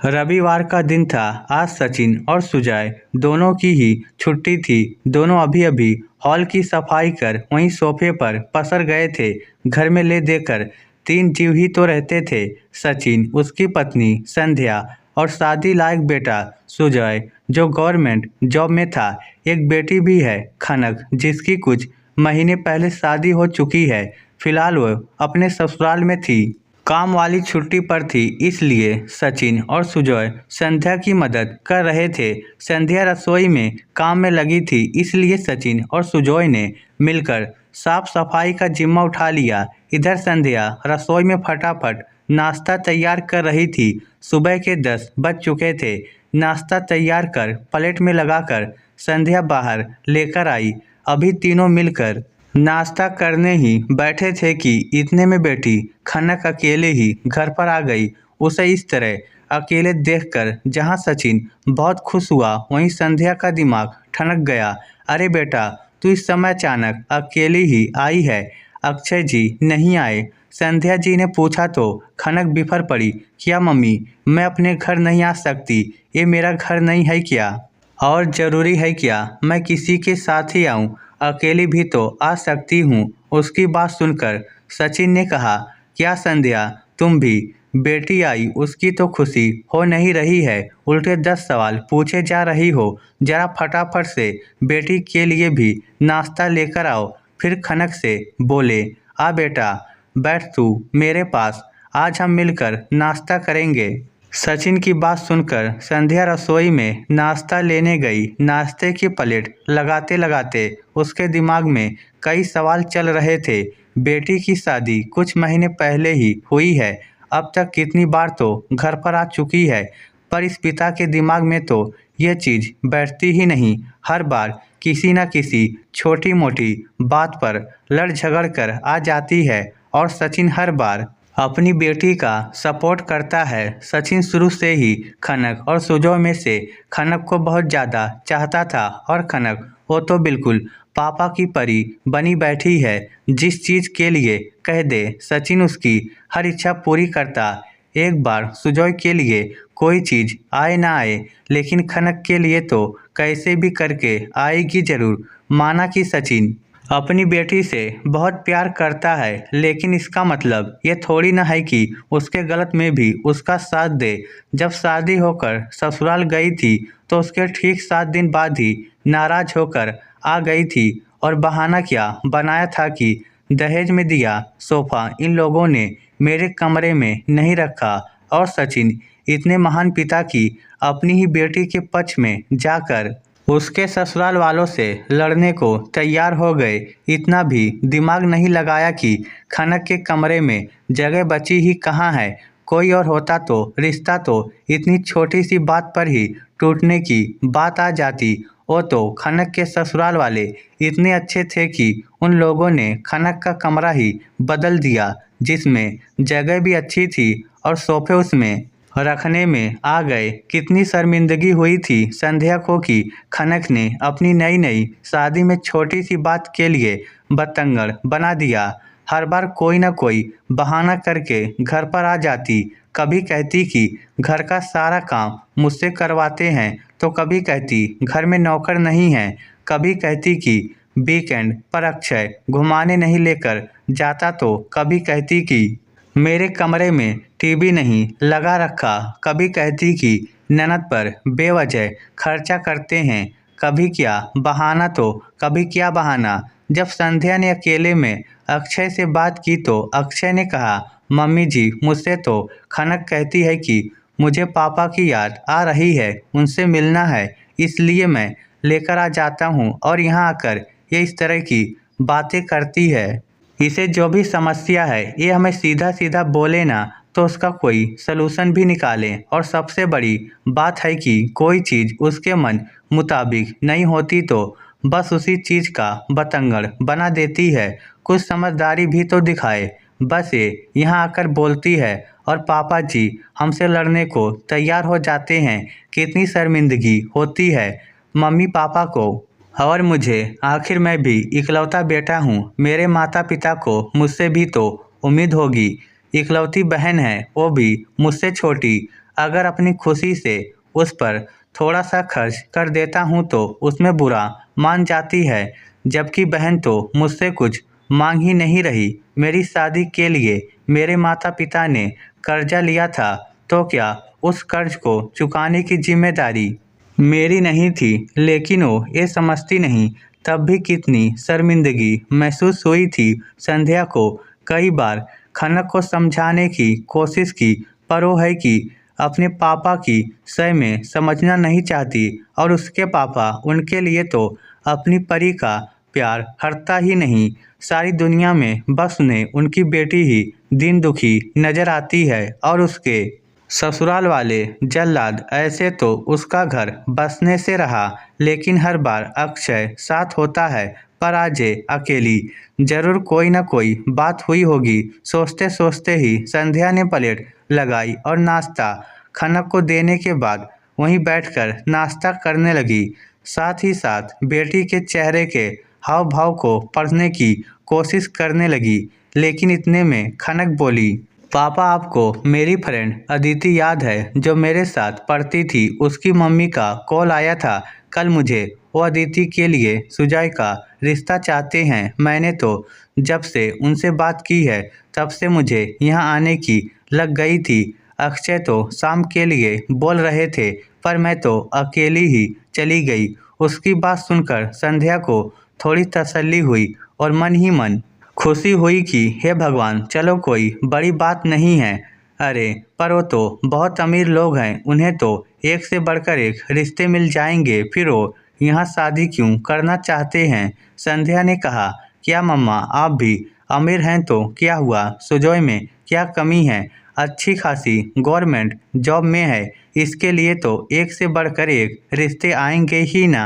रविवार का दिन था। आज सचिन और सुजय दोनों की ही छुट्टी थी। दोनों अभी-अभी हॉल की सफाई कर वहीं सोफे पर पसर गए थे। घर में ले देकर 3 जीव ही तो रहते थे, सचिन, उसकी पत्नी संध्या और शादी लायक बेटा सुजय जो गवर्नमेंट जॉब में था। एक बेटी भी है, खनक, जिसकी कुछ महीने पहले शादी हो चुकी है। फिलहाल वो अपने ससुराल में थी। काम वाली छुट्टी पर थी, इसलिए सचिन और सुजय संध्या की मदद कर रहे थे। संध्या रसोई में काम में लगी थी, इसलिए सचिन और सुजय ने मिलकर साफ सफाई का जिम्मा उठा लिया। इधर संध्या रसोई में फटाफट नाश्ता तैयार कर रही थी। सुबह के 10 बज चुके थे। नाश्ता तैयार कर प्लेट में लगाकर संध्या बाहर लेकर आई। अभी तीनों मिलकर नाश्ता करने ही बैठे थे कि इतने में बेटी खनक अकेले ही घर पर आ गई। उसे इस तरह अकेले देखकर जहां सचिन बहुत खुश हुआ, वहीं संध्या का दिमाग ठनक गया। अरे बेटा, तू इस समय अचानक अकेली ही आई है? अक्षय जी नहीं आए? संध्या जी ने पूछा तो खनक बिफर पड़ी। क्या मम्मी, मैं अपने घर नहीं आ सकती? ये मेरा घर नहीं है क्या? और ज़रूरी है क्या मैं किसी के साथ ही आऊँ? अकेली भी तो आ सकती हूँ। उसकी बात सुनकर सचिन ने कहा, क्या संध्या, तुम भी? बेटी आई उसकी तो खुशी हो नहीं रही है, उल्टे 10 सवाल पूछे जा रही हो। जरा फटाफट से बेटी के लिए भी नाश्ता लेकर आओ। फिर खनक से बोले, आ बेटा, बैठ तू मेरे पास, आज हम मिलकर नाश्ता करेंगे। सचिन की बात सुनकर संध्या रसोई में नाश्ता लेने गई। नाश्ते की प्लेट लगाते लगाते उसके दिमाग में कई सवाल चल रहे थे। बेटी की शादी कुछ महीने पहले ही हुई है। अब तक कितनी बार तो घर पर आ चुकी है, पर इस पिता के दिमाग में तो ये चीज़ बैठती ही नहीं। हर बार किसी न किसी छोटी मोटी बात पर लड़ झगड़ कर आ जाती है और सचिन हर बार अपनी बेटी का सपोर्ट करता है। सचिन शुरू से ही खनक और सुजय में से खनक को बहुत ज़्यादा चाहता था और खनक वो तो बिल्कुल पापा की परी बनी बैठी है। जिस चीज़ के लिए कह दे सचिन उसकी हर इच्छा पूरी करता। एक बार सुजय के लिए कोई चीज़ आए ना आए, लेकिन खनक के लिए तो कैसे भी करके आएगी ज़रूर। माना कि सचिन अपनी बेटी से बहुत प्यार करता है, लेकिन इसका मतलब ये थोड़ी ना है कि उसके गलत में भी उसका साथ दे। जब शादी होकर ससुराल गई थी तो उसके ठीक 7 दिन बाद ही नाराज होकर आ गई थी और बहाना क्या बनाया था कि दहेज में दिया सोफ़ा इन लोगों ने मेरे कमरे में नहीं रखा। और सचिन इतने महान पिता की अपनी ही बेटी के पक्ष में जाकर उसके ससुराल वालों से लड़ने को तैयार हो गए। इतना भी दिमाग नहीं लगाया कि खनक के कमरे में जगह बची ही कहाँ है। कोई और होता तो रिश्ता तो इतनी छोटी सी बात पर ही टूटने की बात आ जाती। वो तो खनक के ससुराल वाले इतने अच्छे थे कि उन लोगों ने खनक का कमरा ही बदल दिया, जिसमें जगह भी अच्छी थी और सोफे उसमें रखने में आ गए। कितनी शर्मिंदगी हुई थी संध्या को कि खनक ने अपनी नई नई शादी में छोटी सी बात के लिए बतंगड़ बना दिया। हर बार कोई ना कोई बहाना करके घर पर आ जाती। कभी कहती कि घर का सारा काम मुझसे करवाते हैं, तो कभी कहती घर में नौकर नहीं है। कभी कहती कि वीकेंड पर अक्षय घुमाने नहीं लेकर जाता, तो कभी कहती कि मेरे कमरे में टीवी नहीं लगा रखा। कभी कहती कि ननद पर बेवजह खर्चा करते हैं। कभी क्या बहाना तो कभी क्या बहाना। जब संध्या ने अकेले में अक्षय से बात की तो अक्षय ने कहा, मम्मी जी, मुझसे तो खनक कहती है कि मुझे पापा की याद आ रही है, उनसे मिलना है, इसलिए मैं लेकर आ जाता हूँ और यहाँ आकर ये इस तरह की बातें करती है। इसे जो भी समस्या है ये हमें सीधा सीधा बोले ना, तो उसका कोई सलूशन भी निकालें। और सबसे बड़ी बात है कि कोई चीज़ उसके मन मुताबिक नहीं होती तो बस उसी चीज़ का बतंगड़ बना देती है। कुछ समझदारी भी तो दिखाए। बस ये यहाँ आकर बोलती है और पापा जी हमसे लड़ने को तैयार हो जाते हैं। कितनी शर्मिंदगी होती है मम्मी पापा को। और मुझे, आखिर मैं भी इकलौता बेटा हूँ। मेरे माता पिता को मुझसे भी तो उम्मीद होगी। इकलौती बहन है, वो भी मुझसे छोटी। अगर अपनी खुशी से उस पर थोड़ा सा खर्च कर देता हूँ तो उसमें बुरा मान जाती है, जबकि बहन तो मुझसे कुछ मांग ही नहीं रही। मेरी शादी के लिए मेरे माता पिता ने कर्जा लिया था, तो क्या उस कर्ज को चुकाने की जिम्मेदारी मेरी नहीं थी? लेकिन वो ये समझती नहीं। तब भी कितनी शर्मिंदगी महसूस हुई थी। संध्या को कई बार खनक को समझाने की कोशिश की, पर वो है कि अपने पापा की सय में समझना नहीं चाहती, और उसके पापा उनके लिए तो अपनी परी का प्यार हटता ही नहीं। सारी दुनिया में बस उन्हें उनकी बेटी ही दिन दुखी नजर आती है, और उसके ससुराल वाले जल्लाद। ऐसे तो उसका घर बसने से रहा, लेकिन हर बार अक्षय साथ होता है, पर आज ये अकेली। जरूर कोई न कोई बात हुई होगी। सोचते सोचते ही संध्या ने प्लेट लगाई और नाश्ता खनक को देने के बाद वहीं बैठकर नाश्ता करने लगी। साथ ही साथ बेटी के चेहरे के हाव भाव को पढ़ने की कोशिश करने लगी। लेकिन इतने में खनक बोली, पापा, आपको मेरी फ्रेंड अदिति याद है जो मेरे साथ पढ़ती थी? उसकी मम्मी का कॉल आया था कल मुझे। वो अदिति के लिए सुजय का रिश्ता चाहते हैं। मैंने तो जब से उनसे बात की है तब से मुझे यहाँ आने की लग गई थी। अक्षय तो शाम के लिए बोल रहे थे, पर मैं तो अकेली ही चली गई। उसकी बात सुनकर संध्या को थोड़ी तसल्ली हुई और मन ही मन खुशी हुई कि हे भगवान, चलो कोई बड़ी बात नहीं है। अरे पर वो तो बहुत अमीर लोग हैं, उन्हें तो एक से बढ़कर एक रिश्ते मिल जाएंगे, फिर वो यहाँ शादी क्यों करना चाहते हैं? संध्या ने कहा, क्या मम्मा, आप भी अमीर हैं तो क्या हुआ? सुजय में क्या कमी है? अच्छी खासी गवर्नमेंट जॉब में है। इसके लिए तो एक से बढ़कर एक रिश्ते आएंगे ही ना।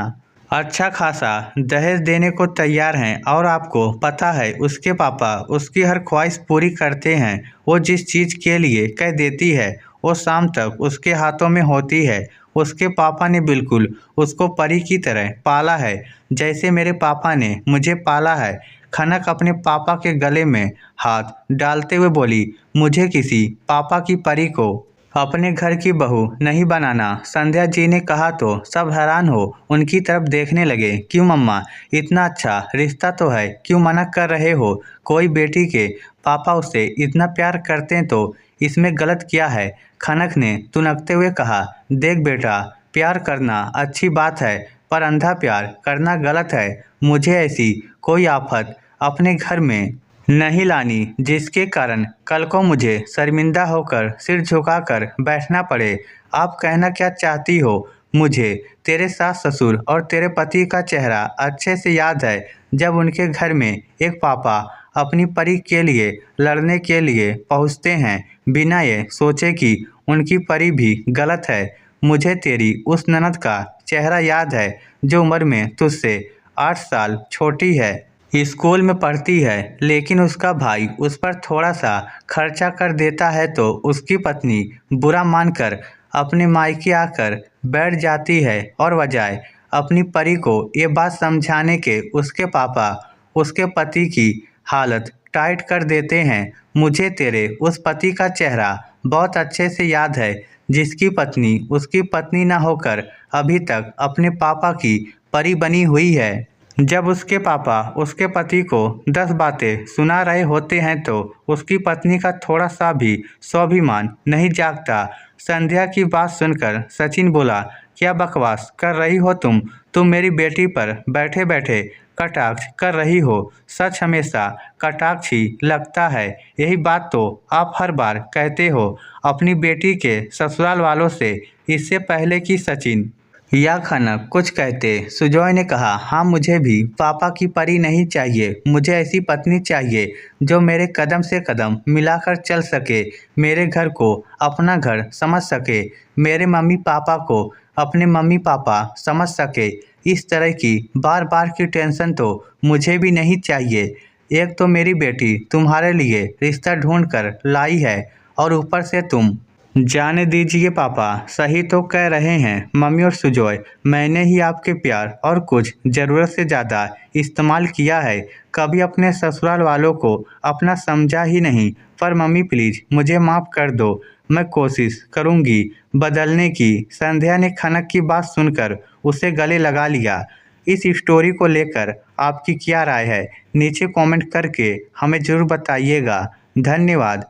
अच्छा खासा दहेज देने को तैयार हैं, और आपको पता है उसके पापा उसकी हर ख्वाहिश पूरी करते हैं। वो जिस चीज़ के लिए कह देती है वो शाम तक उसके हाथों में होती है। उसके पापा ने बिल्कुल उसको परी की तरह पाला है, जैसे मेरे पापा ने मुझे पाला है। खनक अपने पापा के गले में हाथ डालते हुए बोली, मुझे किसी पापा की परी को अपने घर की बहू नहीं बनाना। संध्या जी ने कहा तो सब हैरान हो उनकी तरफ देखने लगे। क्यों मम्मा, इतना अच्छा रिश्ता तो है, क्यों मना कर रहे हो? कोई बेटी के पापा उससे इतना प्यार करते हैं तो इसमें गलत क्या है? खनक ने तुनकते हुए कहा, देख बेटा, प्यार करना अच्छी बात है, पर अंधा प्यार करना गलत है। मुझे ऐसी कोई आफत अपने घर में नहीं लानी जिसके कारण कल को मुझे शर्मिंदा होकर सिर झुकाकर बैठना पड़े। आप कहना क्या चाहती हो? मुझे तेरे सास ससुर और तेरे पति का चेहरा अच्छे से याद है, जब उनके घर में एक पापा अपनी परी के लिए लड़ने के लिए पहुंचते हैं, बिना ये सोचे कि उनकी परी भी गलत है। मुझे तेरी उस ननद का चेहरा याद है जो उम्र में तुझसे 8 साल छोटी है, स्कूल में पढ़ती है, लेकिन उसका भाई उस पर थोड़ा सा खर्चा कर देता है तो उसकी पत्नी बुरा मानकर अपने मायके आकर बैठ जाती है, और बजाय अपनी परी को ये बात समझाने के उसके पापा उसके पति की हालत टाइट कर देते हैं। मुझे तेरे उस पति का चेहरा बहुत अच्छे से याद है, जिसकी पत्नी उसकी पत्नी न होकर अभी तक अपने पापा की परी बनी हुई है। जब उसके पापा उसके पति को 10 बातें सुना रहे होते हैं तो उसकी पत्नी का थोड़ा सा भी स्वाभिमान नहीं जागता। संध्या की बात सुनकर सचिन बोला, क्या बकवास कर रही हो तुम? मेरी बेटी पर बैठे बैठे कटाक्ष कर रही हो। सच हमेशा कटाक्ष ही लगता है। यही बात तो आप हर बार कहते हो अपनी बेटी के ससुराल वालों से। इससे पहले कि सचिन या खनक कुछ कहते, सुजॉय ने कहा, हाँ, मुझे भी पापा की परी नहीं चाहिए। मुझे ऐसी पत्नी चाहिए जो मेरे कदम से कदम मिलाकर चल सके, मेरे घर को अपना घर समझ सके, मेरे मम्मी पापा को अपने मम्मी पापा समझ सके। इस तरह की बार बार की टेंशन तो मुझे भी नहीं चाहिए। एक तो मेरी बेटी तुम्हारे लिए रिश्ता ढूंढ कर लाई है, और ऊपर से तुम। जाने दीजिए पापा, सही तो कह रहे हैं मम्मी और सुजॉय। मैंने ही आपके प्यार और कुछ ज़रूरत से ज़्यादा इस्तेमाल किया है। कभी अपने ससुराल वालों को अपना समझा ही नहीं। पर मम्मी प्लीज़ मुझे माफ़ कर दो। मैं कोशिश करूँगी बदलने की। संध्या ने खनक की बात सुनकर उसे गले लगा लिया। इस स्टोरी को लेकर आपकी क्या राय है? नीचे कमेंट करके हमें ज़रूर बताइएगा। धन्यवाद।